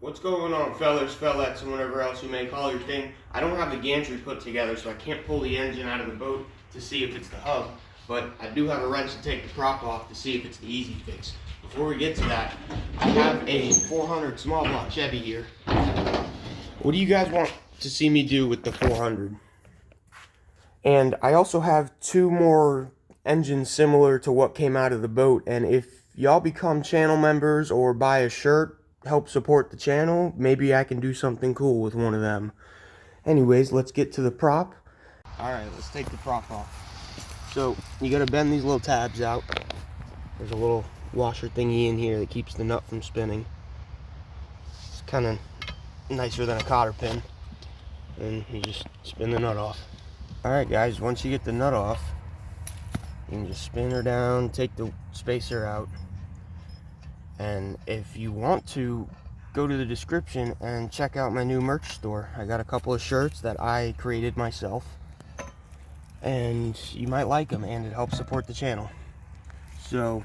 What's going on, fellas, fellettes, and whatever else you may call your thing? I don't have the gantry put together, so I can't pull the engine out of the boat to see if it's the hub, but I do have a wrench to take the prop off to see if it's the easy fix. Before we get to that, I have a 400 small block Chevy here. What do you guys want to see me do with the 400? And I also have two more engines similar to what came out of the boat, and if y'all become channel members or buy a shirt, help support the channel, maybe I can do something cool with one of them. Anyways, let's get to the prop. Alright, let's take the prop off. So, you gotta bend these little tabs out. There's a little washer thingy in here that keeps the nut from spinning. It's kind of nicer than a cotter pin. And you just spin the nut off. Alright guys, once you get the nut off, you can just spin her down, take the spacer out. And if you want to, go to the description and check out my new merch store. I got a couple of shirts that I created myself, and you might like them, and it helps support the channel. So,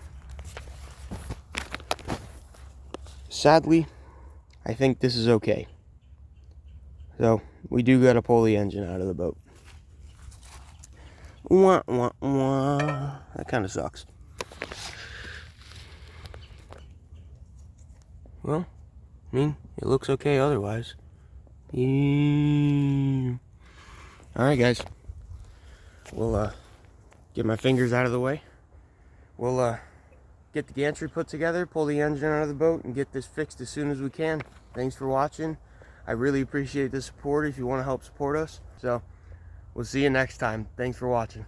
sadly, I think this is okay. So, we do gotta pull the engine out of the boat. Wah, wah, wah. That kind of sucks. Well, I mean, it looks okay otherwise. Yeah. Alright guys, we'll get my fingers out of the way. We'll get the gantry put together, pull the engine out of the boat, and get this fixed as soon as we can. Thanks for watching. I really appreciate the support if you want to help support us. So, we'll see you next time. Thanks for watching.